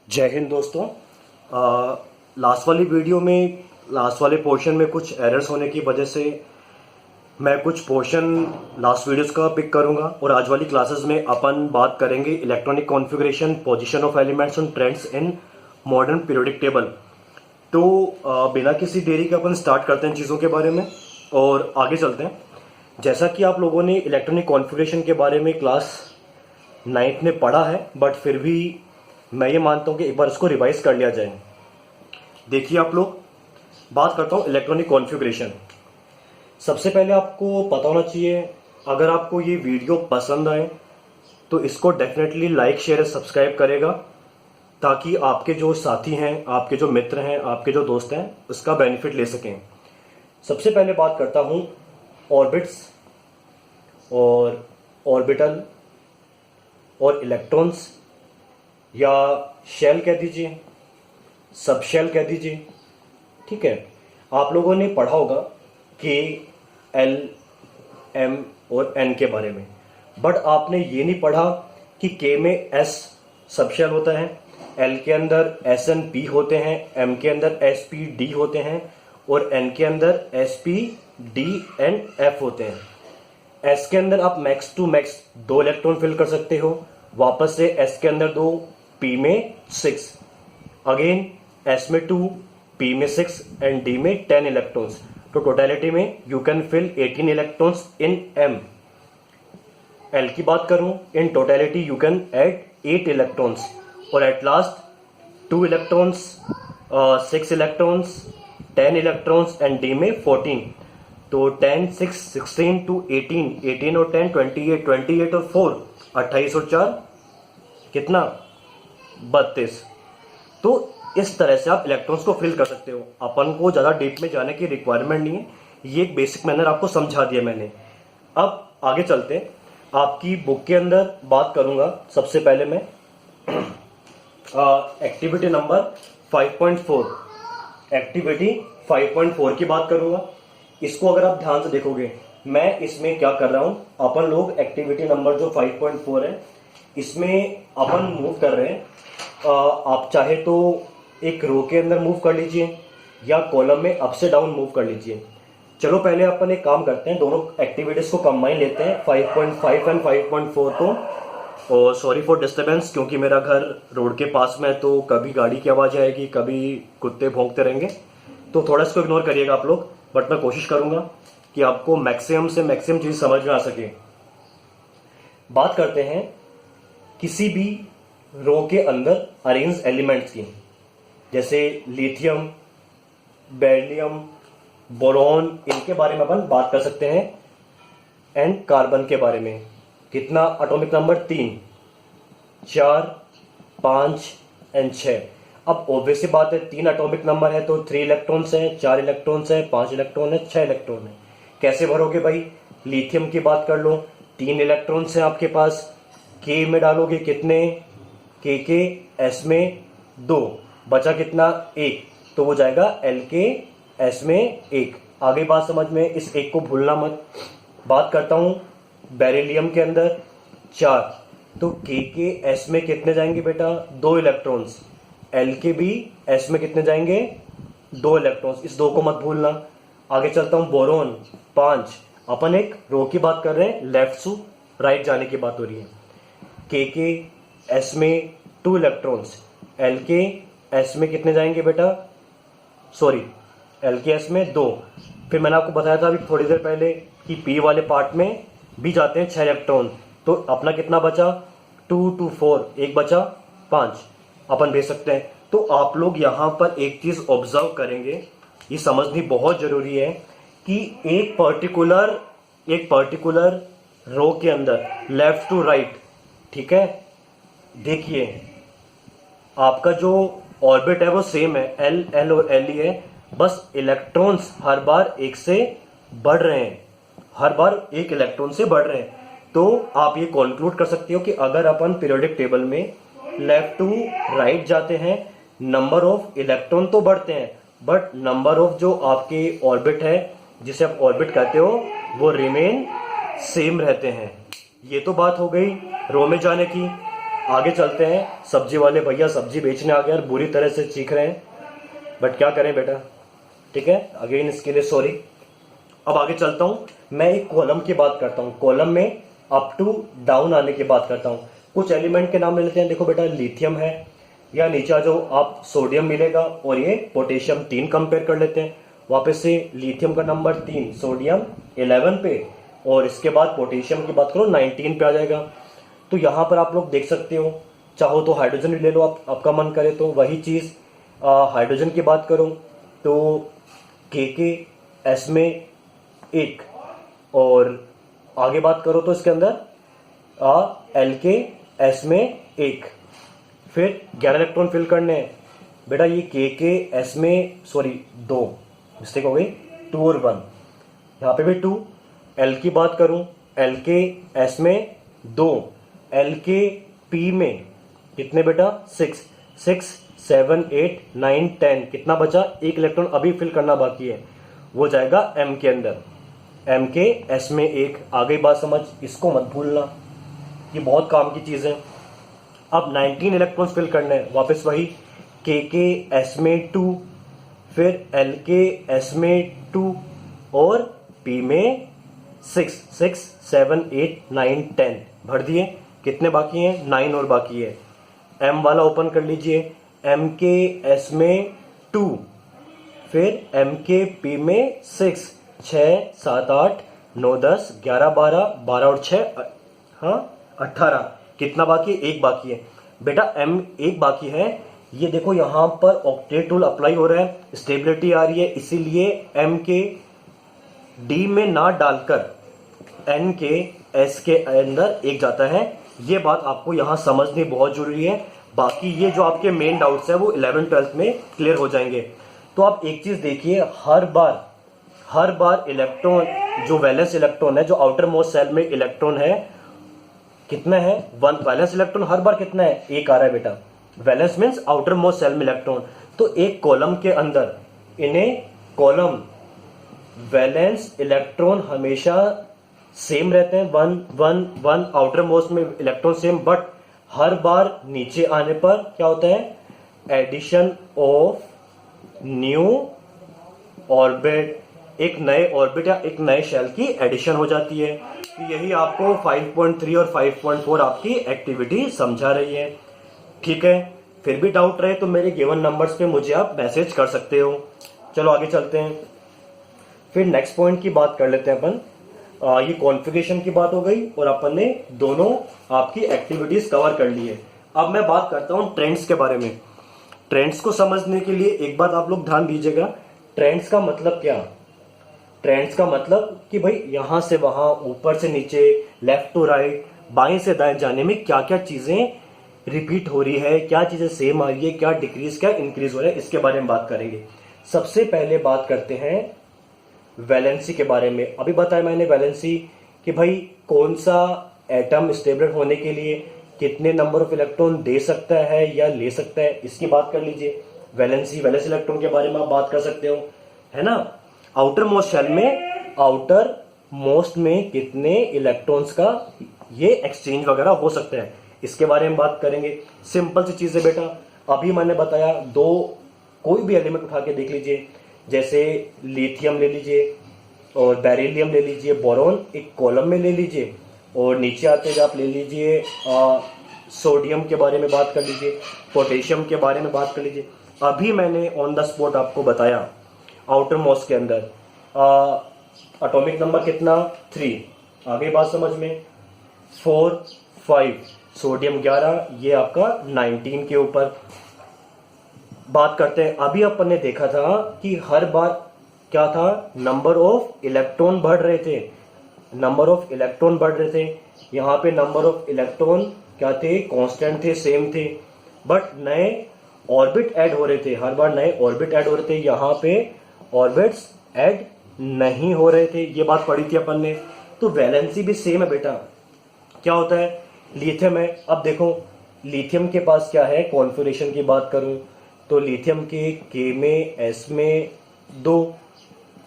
जय हिंद दोस्तों। लास्ट वाली वीडियो में लास्ट वाले पोर्शन में कुछ एरर्स होने की वजह से मैं कुछ पोर्शन लास्ट वीडियोस का पिक करूंगा और आज वाली क्लासेस में अपन बात करेंगे electronic configuration, position of elements and trends in modern periodic table. तो बिना किसी देरी के अपन स्टार्ट करते हैं चीज़ों के बारे में और आगे चलते हैं। जैसा कि आप लोगों ने इलेक्ट्रॉनिक कॉन्फ़िगरेशन के बारे में क्लास 9th में पढ़ा है, बट फिर भी मैं ये मानता हूँ कि एक बार इसको रिवाइज कर लिया जाए। देखिए आप लोग, बात करता हूँ इलेक्ट्रॉनिक कॉन्फ़िगरेशन। सबसे पहले आपको पता होना चाहिए, अगर आपको ये वीडियो पसंद आए तो इसको डेफिनेटली लाइक, शेयर, सब्सक्राइब करेगा ताकि आपके जो साथी हैं, आपके जो मित्र हैं, आपके जो दोस्त हैं उसका बेनिफिट ले सकें। सबसे पहले बात करता हूँ ऑर्बिट्स और ऑर्बिटल और इलेक्ट्रॉन्स, या शेल कह दीजिए, सब शेल कह दीजिए। ठीक है, आप लोगों ने पढ़ा होगा के, एल, एम और एन के बारे में, बट आपने ये नहीं पढ़ा कि के में एस सब शेल होता है, एल के अंदर एस एन पी होते हैं, एम के अंदर एस पी डी होते हैं और एन के अंदर S P D and F होते हैं। एस के अंदर आप max to max 2 electron fill कर सकते हो, वापस से एस के अंदर 2, पी में 6, अगेन एस में 2, पी में 6 एंड डी में 10 इलेक्ट्रॉन्स। तो टोटलिटी में you can fill 18 electrons in M. L की बात करूं, in totality you can add 8 electrons और at last 2 electrons, 6 electrons, 10 electrons and D में 14। तो 10, 6, 16 टू 18, 18 और 10 28, 28 और 4 28 और 4 कितना, 32। तो इस तरह से आप इलेक्ट्रॉन्स को फिल कर सकते हो। अपन को ज़्यादा डीप में जाने की रिक्वायरमेंट नहीं है, ये एक बेसिक मैनर आपको समझा दिया मैंने। अब आगे चलते हैं, आपकी बुक के अंदर बात करूंगा। सबसे पहले मैं एक्टिविटी नंबर 5.4 एक्टिविटी 5.4 की बात करूंगा। इसको अगर आप ध्यान से देखोगे, मैं इसमें क्या कर रहा हूं, अपन लोग एक्टिविटी नंबर जो 5.4 है इसमें अपन मूव कर रहे हैं। आप चाहे तो एक रो के अंदर मूव कर लीजिए या कॉलम में अप से डाउन मूव कर लीजिए। चलो पहले अपन एक काम करते हैं, दोनों एक्टिविटीज को कंबाइन लेते हैं, 5.5 एंड 5.4 को। और सॉरी फॉर डिस्टर्बेंस, क्योंकि मेरा घर रोड के पास में है तो कभी गाड़ी की आवाज़ आएगी, कभी कुत्ते भौंकते रहेंगे, तो थोड़ा इसको इग्नोर करिएगा आप लोग। बट मैं कोशिश करूंगा कि आपको मैक्सिमम से मैक्सिमम चीज़ समझ में आ सके। बात करते हैं किसी भी रो के अंदर अरेंज एलिमेंट्स की, जैसे लिथियम, बेरिलियम, बोरॉन, इनके बारे में अपन बात कर सकते हैं। एंड कार्बन के बारे में, कितना एटॉमिक नंबर, 3, 4, 5 एंड 6। अब ऑब्वियस सी बात है, 3 एटॉमिक नंबर है तो 3 इलेक्ट्रॉन्स हैं, 4 इलेक्ट्रॉन्स हैं, 5 इलेक्ट्रॉन है, 6 इलेक्ट्रॉन है। कैसे भरोगे भाई? लिथियम की बात कर लो, 3 इलेक्ट्रॉन्स हैं आपके पास, के में डालोगे कितने, के एस में 2, बचा कितना, 1, तो वो जाएगा एल के एस में 1। आगे बात समझ में, इस 1 को भूलना मत। बात करता हूं बेरिलियम के अंदर 4, तो के एस में कितने जाएंगे बेटा, 2 इलेक्ट्रॉन्स, एल के भी एस में कितने जाएंगे, 2 इलेक्ट्रॉन्स, इस 2 को मत भूलना। आगे चलता हूं बोरोन 5, अपन एक रो की बात कर रहे हैं, लेफ्ट टू राइट जाने की बात हो रही है। के एस में 2 इलेक्ट्रॉन्स, एल के एस में कितने जाएंगे बेटा, सॉरी एल के एस में 2। फिर मैंने आपको बताया था अभी थोड़ी देर पहले कि पी वाले पार्ट में भी जाते हैं 6 इलेक्ट्रॉन, तो अपना कितना बचा, 2 to 4, एक बचा 5, अपन भेज सकते हैं। तो आप लोग यहाँ पर एक चीज ऑब्जर्व करेंगे, ये समझनी बहुत जरूरी है कि एक पर्टिकुलर रो के अंदर लेफ्ट टू राइट, ठीक है, देखिए आपका जो ऑर्बिट है वो सेम है, एल एल और एल ही है, बस इलेक्ट्रॉन्स हर बार एक से बढ़ रहे हैं, हर बार एक इलेक्ट्रॉन से बढ़ रहे हैं। तो आप ये कंक्लूड कर सकते हो कि अगर अपन पीरियोडिक टेबल में लेफ्ट टू राइट जाते हैं, नंबर ऑफ इलेक्ट्रॉन तो बढ़ते हैं, बट नंबर ऑफ जो आपके ऑर्बिट है, जिसे आप ऑर्बिट कहते हो, वो रिमेन सेम रहते हैं। ये तो बात हो गई रो में जाने की। आगे चलते हैं। सब्जी वाले भैया सब्जी बेचने आ गए और बुरी तरह से चीख रहे हैं, बट क्या करें बेटा, ठीक है, अगेन इसके लिए सॉरी। अब आगे चलता हूँ, मैं एक कॉलम की बात करता हूँ, कॉलम में अप टू डाउन आने की बात करता हूँ। कुछ एलिमेंट के नाम ले लेते हैं। देखो बेटा, लिथियम है, या नीचे जो आप सोडियम मिलेगा, और ये पोटेशियम 3 कंपेयर कर लेते हैं। वापस से लिथियम का नंबर 3, सोडियम 11 पे, और इसके बाद पोटेशियम की बात करो 19 पे आ जाएगा। तो यहाँ पर आप लोग देख सकते हो, चाहो तो हाइड्रोजन भी ले लो, आपका मन करे तो। वही चीज़ हाइड्रोजन की बात करो तो के एस में 1, और आगे बात करो तो इसके अंदर एल के एस में 1, फिर 11 इलेक्ट्रॉन फिल करने हैं बेटा। ये के एस में सॉरी 2 मिस्टेक हो गई, 2 और 1, यहाँ पे भी 2। एल की बात करूं, एल के एस में 2, एल के पी में कितने बेटा 6, 6 7 8 9 10, कितना बचा, 1 इलेक्ट्रॉन अभी फिल करना बाकी है, वो जाएगा एम के अंदर, एम के एस में 1। आ गई बात समझ, इसको मत भूलना, ये बहुत काम की चीज़ है। अब 19 इलेक्ट्रॉन्स फिल करने हैं, वापस वही के एस में 2, फिर एल के एस में 2, और पी में 6, 6 7 8 9 10 भर दिए। कितने बाकी हैं, 9 और बाकी है। एम वाला ओपन कर लीजिए, एम के एस में 2, फिर एम के पी में 6, 6 7 8 9 10 11 12 12 और 6 हाँ 18। कितना बाकी है, 1 बाकी है बेटा, एम 1 बाकी है। ये देखो यहाँ पर ऑक्टेट रूल अप्लाई हो रहा है, स्टेबिलिटी आ रही है, इसीलिए एम के डी में ना डालकर एन के एस के अंदर 1 जाता है। ये बात आपको यहाँ समझनी बहुत जरूरी है। बाकी ये जो आपके मेन डाउट्स है वो 11th 12th में क्लियर हो जाएंगे। तो आप एक चीज देखिए, हर बार इलेक्ट्रॉन, जो वैलेंस इलेक्ट्रॉन है, जो आउटर मोस्ट सेल में इलेक्ट्रॉन है, कितना है 1, वैलेंस इलेक्ट्रॉन हर बार कितना है, 1 आ रहा है बेटा। Valence means outermost shell में इलेक्ट्रॉन। तो एक कॉलम के अंदर इन्हें कॉलम वैलेंस इलेक्ट्रॉन हमेशा सेम रहते हैं, 1 1 1 आउटर मोस्ट में इलेक्ट्रॉन सेम, बट हर बार नीचे आने पर क्या होता है, एडिशन ऑफ न्यू ऑर्बिट, एक नए ऑर्बिट या एक नए शेल की एडिशन हो जाती है। तो यही आपको 5.3 और 5.4 आपकी एक्टिविटी समझा रही है, ठीक है। फिर भी डाउट रहे तो मेरे गिवन नंबर्स पे मुझे आप मैसेज कर सकते हो। चलो आगे चलते हैं, फिर नेक्स्ट पॉइंट की बात कर लेते हैं अपन। ये कॉन्फ़िगरेशन की बात हो गई और अपन ने दोनों आपकी एक्टिविटीज कवर कर ली है। अब मैं बात करता हूं ट्रेंड्स के बारे में। ट्रेंड्स को समझने के लिए एक बात आप लोग ध्यान दीजिएगा, ट्रेंड्स का मतलब क्या। ट्रेंड्स का मतलब कि भाई यहां से वहां, ऊपर से नीचे, लेफ्ट टू राइट, बाएं से दाएं जाने में क्या क्या चीजें रिपीट हो रही है, क्या चीजें सेम आ रही है, क्या डिक्रीज क्या इंक्रीज हो रहा है, इसके बारे में बात करेंगे। सबसे पहले बात करते हैं वैलेंसी के बारे में। अभी बताया मैंने वैलेंसी कि भाई कौन सा एटम स्टेबल होने के लिए कितने नंबर ऑफ इलेक्ट्रॉन दे सकता है या ले सकता है, इसकी बात कर लीजिए। वैलेंस इलेक्ट्रॉन के बारे में आप बात कर सकते हो, है ना। आउटर मोस्ट शेल में, आउटर मोस्ट में कितने इलेक्ट्रॉन्स का ये एक्सचेंज वगैरह हो सकता है, इसके बारे में बात करेंगे। सिंपल सी चीज है बेटा, अभी मैंने बताया, दो कोई भी एलिमेंट उठा के देख लीजिए, जैसे लिथियम ले लीजिए और बेरिलियम ले लीजिए, बोरॉन एक कॉलम में ले लीजिए, और नीचे आते हुए आप ले लीजिए सोडियम के बारे में बात कर लीजिए, पोटेशियम के बारे में बात कर लीजिए। अभी मैंने ऑन द स्पॉट आपको बताया आउटर मोस्ट के अंदर एटॉमिक नंबर कितना 3, आगे बात समझ में, 4 5, सोडियम 11, ये आपका 19 के ऊपर बात करते हैं। अभी अपन ने देखा था कि हर बार क्या था, नंबर ऑफ इलेक्ट्रॉन बढ़ रहे थे, नंबर ऑफ इलेक्ट्रॉन बढ़ रहे थे। यहाँ पे नंबर ऑफ इलेक्ट्रॉन क्या थे, कांस्टेंट थे, सेम थे, बट नए ऑर्बिट ऐड हो रहे थे, हर बार नए ऑर्बिट ऐड हो रहे थे। यहाँ पे ऑर्बिट्स ऐड नहीं हो रहे थे, ये बात पढ़ी थी अपन ने। तो वैलेंसी भी सेम है बेटा। क्या होता है, लिथियम है। अब देखो लिथियम के पास क्या है, कॉन्फ़िगरेशन की बात करूं तो लिथियम के में एस में 2,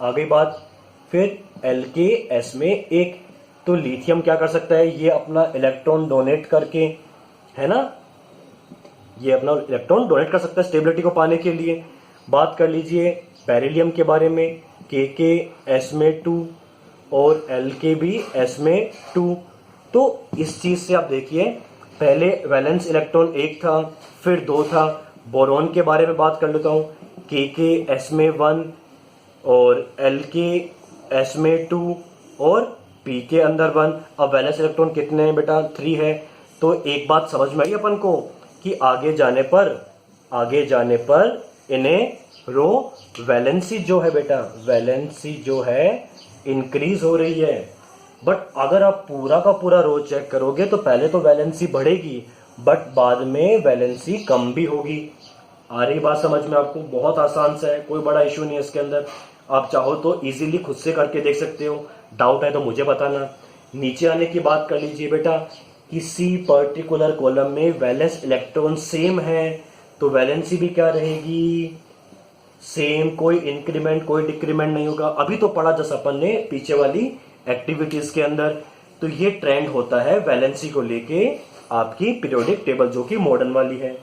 आ गई बात, फिर एल के एस में 1। तो लिथियम क्या कर सकता है, ये अपना इलेक्ट्रॉन डोनेट करके है ना, ये अपना इलेक्ट्रॉन डोनेट कर सकता है स्टेबिलिटी को पाने के लिए। बात कर लीजिए बेरिलियम के बारे में, के एस में 2 और एल के भी एस में 2। तो इस चीज से आप देखिए, पहले वैलेंस इलेक्ट्रॉन 1 था, फिर 2 था। बोरॉन के बारे में बात कर लेता हूँ, के एस में 1 और एल के एस में 2 और पी के अंदर 1। अब वैलेंस इलेक्ट्रॉन कितने हैं बेटा, 3 है। तो एक बात समझ में आई अपन को कि आगे जाने पर इन्हें रो वैलेंसी जो है बेटा, वैलेंसी जो है इंक्रीज हो रही है। बट अगर आप पूरा का पूरा रो चेक करोगे तो पहले तो वैलेंसी बढ़ेगी, बट बाद में वैलेंसी कम भी होगी। आ रही बात समझ में आपको? बहुत आसान सा है, कोई बड़ा इशू नहीं है इसके अंदर। आप चाहो तो इजीली खुद से करके देख सकते हो, डाउट है तो मुझे बताना। नीचे आने की बात कर लीजिए बेटा, किसी पर्टिकुलर कॉलम में वैलेंस इलेक्ट्रॉन सेम है तो वैलेंसी भी क्या रहेगी, सेम। कोई इंक्रीमेंट कोई डिक्रीमेंट नहीं होगा। अभी तो पढ़ा जैसा अपन ने पीछे वाली एक्टिविटीज के अंदर। तो ये ट्रेंड होता है वैलेंसी को लेके आपकी पीरियोडिक टेबल जो कि मॉडर्न वाली है।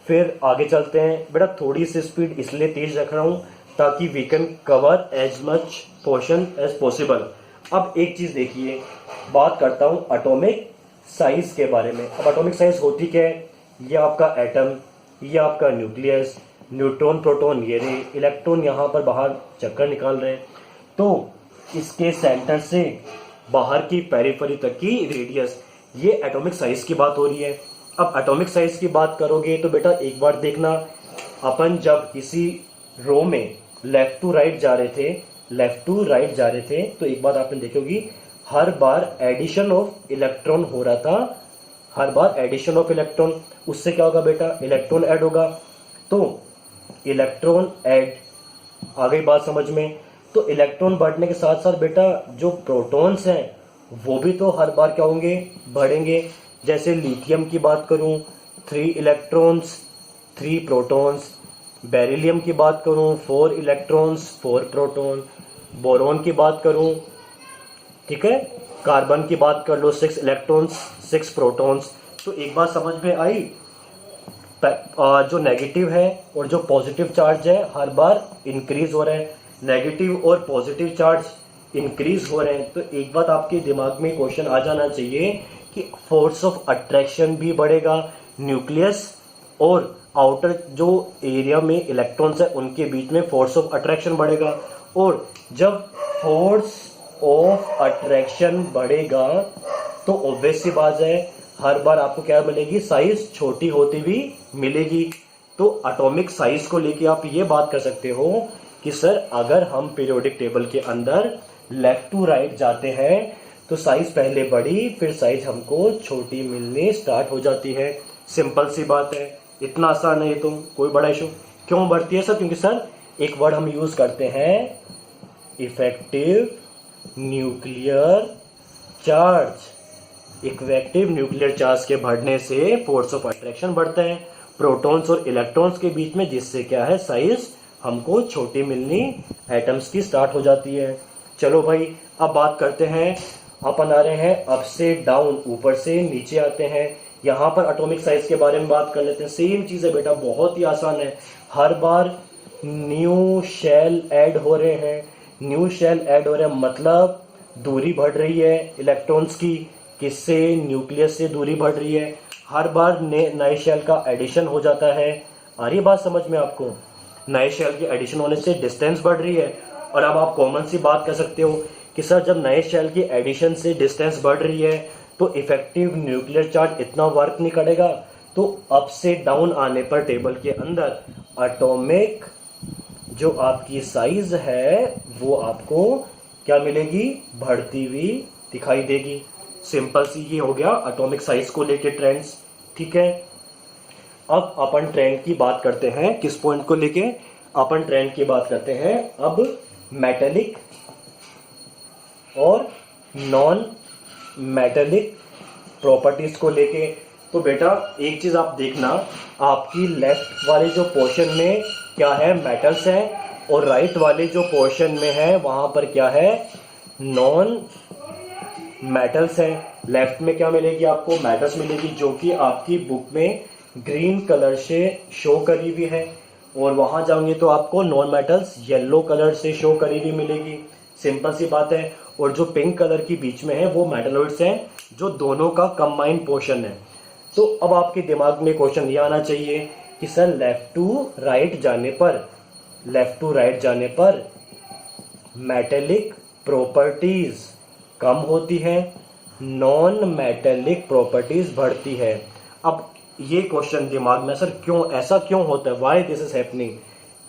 फिर आगे चलते हैं बेटा, थोड़ी सी स्पीड इसलिए तेज रख रहा हूं ताकि we can cover as much portion as possible. अब एक चीज देखिए, बात करता हूं एटॉमिक साइज के बारे में। अब एटॉमिक साइज होती क्या है, ये आपका एटम, ये आपका न्यूक्लियस, न्यूट्रॉन प्रोटॉन ये रहे, इलेक्ट्रॉन यहाँ पर बाहर चक्कर निकाल रहे हैं। तो इसके सेंटर से बाहर की पेरिफेरी तक की रेडियस, ये एटॉमिक साइज की बात हो रही है। अब एटॉमिक साइज की बात करोगे तो बेटा एक बार देखना, अपन जब किसी रो में लेफ्ट टू राइट जा रहे थे तो एक बात आपने देखी होगी, हर बार एडिशन ऑफ इलेक्ट्रॉन हो रहा था। हर बार एडिशन ऑफ इलेक्ट्रॉन, उससे क्या होगा बेटा, इलेक्ट्रॉन ऐड होगा। तो इलेक्ट्रॉन ऐड, आ गई बात समझ में? तो इलेक्ट्रॉन बढ़ने के साथ साथ बेटा जो प्रोटॉन्स हैं वो भी तो हर बार क्या होंगे, बढ़ेंगे। जैसे लिथियम की बात करूं 3 इलेक्ट्रॉन्स 3 प्रोटॉन्स, बेरिलियम की बात करूं 4 इलेक्ट्रॉन्स 4 प्रोटॉन, बोरॉन की बात करूं, ठीक है, कार्बन की बात कर लो 6 इलेक्ट्रॉन्स 6 प्रोटॉन्स। तो एक बात समझ में आई, जो नेगेटिव है और जो पॉजिटिव चार्ज है हर बार इंक्रीज हो रहे हैं, नेगेटिव और पॉजिटिव चार्ज इंक्रीज हो रहे हैं। तो एक बात आपके दिमाग में क्वेश्चन आ जाना चाहिए कि फोर्स ऑफ अट्रैक्शन भी बढ़ेगा, न्यूक्लियस और आउटर जो एरिया में इलेक्ट्रॉन्स है उनके बीच में फोर्स ऑफ अट्रैक्शन बढ़ेगा। और जब फोर्स ऑफ अट्रैक्शन बढ़ेगा तो ऑब्वियस सी बात है हर बार आपको क्या मिलेगी, साइज छोटी होती भी मिलेगी। तो एटॉमिक साइज को लेके आप ये बात कर सकते हो कि सर अगर हम पीरियोडिक टेबल के अंदर लेफ्ट टू राइट जाते हैं तो साइज पहले बड़ी फिर साइज हमको छोटी मिलनी स्टार्ट हो जाती है। सिंपल सी बात है, इतना आसान है ये तो, कोई बड़ा इशू। क्यों बढ़ती है सर? क्योंकि सर एक वर्ड हम यूज करते हैं, effective nuclear charge. Effective nuclear charge के बढ़ने से फोर्स ऑफ अट्रैक्शन बढ़ता है प्रोटॉन्स और इलेक्ट्रॉन्स के बीच में, जिससे क्या है साइज हमको छोटी मिलनी एटम्स की स्टार्ट हो जाती है। चलो भाई अब बात करते हैं, अपन आ रहे हैं अप से डाउन, ऊपर से नीचे आते हैं। यहाँ पर एटॉमिक साइज के बारे में बात कर लेते हैं। सेम चीज है बेटा, बहुत ही आसान है। हर बार न्यू शेल ऐड हो रहे हैं, न्यू शेल ऐड हो रहे हैं मतलब दूरी बढ़ रही है इलेक्ट्रॉन्स की, किससे, न्यूक्लियस से दूरी बढ़ रही है। हर बार नए शेल का एडिशन हो जाता है। आ रही बात समझ में आपको? नए शेल के एडिशन होने से डिस्टेंस बढ़ रही है। और अब आप कॉमन सी बात कर सकते हो कि सर जब नए शेल की एडिशन से डिस्टेंस बढ़ रही है तो इफेक्टिव न्यूक्लियर चार्ज इतना वर्क नहीं करेगा। तो अप से डाउन आने पर टेबल के अंदर एटॉमिक जो आपकी साइज है वो आपको क्या मिलेगी, बढ़ती हुई दिखाई देगी। सिंपल सी ये हो गया एटॉमिक साइज को लेके ट्रेंड्स, ठीक है। अब अपन ट्रेंड की बात करते हैं, किस पॉइंट को लेके? अपन ट्रेंड की बात करते हैं अब मेटेलिक और नॉन मेटेलिक प्रॉपर्टीज को लेके। तो बेटा एक चीज आप देखना, आपकी लेफ्ट वाले जो पोर्शन में क्या है, मेटल्स हैं, और राइट वाले जो पोर्शन में है वहां पर क्या है, नॉन मेटल्स हैं, लेफ्ट में क्या मिलेगी आपको, मेटल्स मिलेगी, जो कि आपकी बुक में ग्रीन कलर से शो करी हुई है। और वहां जाओगे तो आपको नॉन मेटल्स येलो कलर से शो करी हुई मिलेगी। सिंपल सी बात है। और जो पिंक कलर की बीच में है वो मेटलॉइड्स हैं, जो दोनों का कंबाइंड पोर्शन है। तो अब आपके दिमाग में क्वेश्चन ये आना चाहिए कि सर लेफ्ट टू राइट जाने पर मेटेलिक प्रॉपर्टीज कम होती है, नॉन मेटेलिक प्रॉपर्टीज बढ़ती है। अब ये क्वेश्चन दिमाग में, सर क्यों ऐसा क्यों होता है, व्हाई दिस इज हैपनिंग।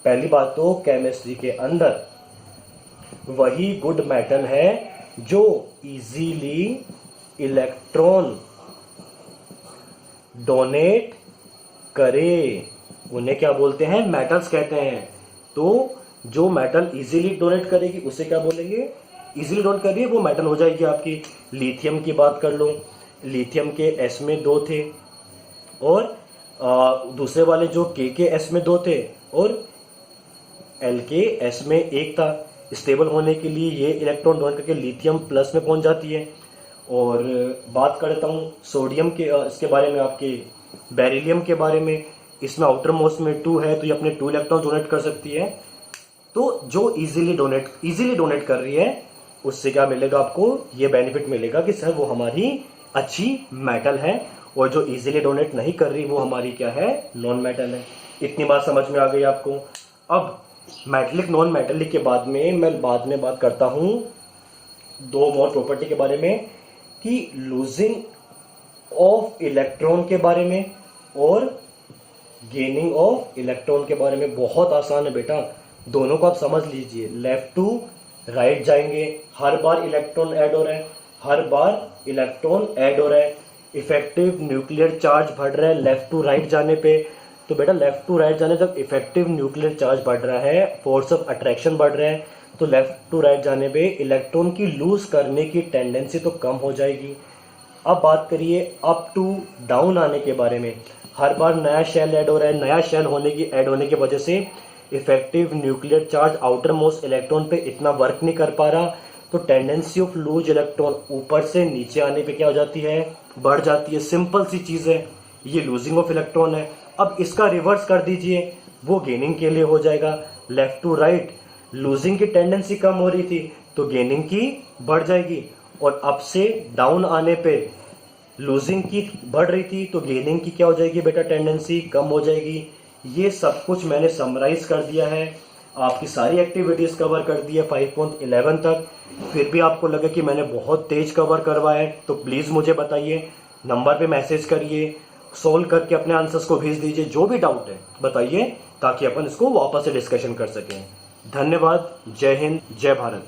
पहली बात तो केमिस्ट्री के अंदर वही गुड मेटल है जो इजीली इलेक्ट्रॉन डोनेट करे, उन्हें क्या बोलते हैं, मेटल्स कहते हैं। तो जो मेटल इजीली डोनेट करेगी उसे क्या बोलेंगे, इजीली डोनेट कर रही है वो मेटल हो जाएगी आपकी। लिथियम की बात कर लो, लिथियम के एस में 2 थे और दूसरे वाले जो के एस में 2 थे और एल के एस में 1 था। स्टेबल होने के लिए ये इलेक्ट्रॉन डोनेट करके लिथियम प्लस में पहुंच जाती है। और बात करता हूँ सोडियम के, इसके बारे में, आपके बेरिलियम के बारे में। इसमें आउटर मोस्ट में 2 है तो ये अपने 2 इलेक्ट्रॉन डोनेट कर सकती है। तो जो इजीली डोनेट कर रही है उससे क्या मिलेगा आपको, ये बेनिफिट मिलेगा कि सर वो हमारी अच्छी मेटल है, और जो इजीली डोनेट नहीं कर रही वो हमारी क्या है, नॉन मेटल है। इतनी बात समझ में आ गई आपको। अब मेटेलिक नॉन मेटेलिक के बाद में मैं बात करता हूं 2 मोर प्रॉपर्टी के बारे में, कि लूजिंग ऑफ इलेक्ट्रॉन के बारे में और गेनिंग ऑफ इलेक्ट्रॉन के बारे में। बहुत आसान है बेटा, दोनों को आप समझ लीजिए। लेफ्ट टू राइट जाएंगे, हर बार इलेक्ट्रॉन ऐड हो रहा है, इफेक्टिव न्यूक्लियर चार्ज बढ़ रहा है लेफ्ट टू राइट जाने पे। तो बेटा लेफ्ट टू राइट जाने जब इफेक्टिव न्यूक्लियर चार्ज बढ़ रहा है, फोर्स ऑफ अट्रैक्शन बढ़ रहा है, तो लेफ्ट टू राइट जाने पे इलेक्ट्रॉन की लूज करने की टेंडेंसी तो कम हो जाएगी। अब बात करिए अप टू डाउन आने के बारे में। हर बार नया शेल ऐड हो रहा है, नया शेल ऐड होने की वजह से effective nuclear charge outer most electron पे इतना वर्क नहीं कर पा रहा, तो टेंडेंसी ऑफ लूज इलेक्ट्रॉन ऊपर से नीचे आने पे क्या हो जाती है, बढ़ जाती है। सिंपल सी चीज है, ये लूजिंग ऑफ इलेक्ट्रॉन है। अब इसका रिवर्स कर दीजिए, वो गेनिंग के लिए हो जाएगा। लेफ्ट टू राइट लूजिंग की टेंडेंसी कम हो रही थी तो गेनिंग की बढ़ जाएगी, और अप से डाउन आने पे लूजिंग की बढ़ रही थी तो गेनिंग की क्या हो जाएगी बेटा, टेंडेंसी कम हो जाएगी। ये सब कुछ मैंने समराइज कर दिया है, आपकी सारी एक्टिविटीज कवर कर दी है 5.11 तक। फिर भी आपको लगे कि मैंने बहुत तेज कवर करवाया है तो प्लीज मुझे बताइए, नंबर पे मैसेज करिए, सोल्व करके अपने आंसर्स को भेज दीजिए। जो भी डाउट है बताइए ताकि अपन इसको वापस से डिस्कशन कर सकें। धन्यवाद। जय हिंद, जय भारत।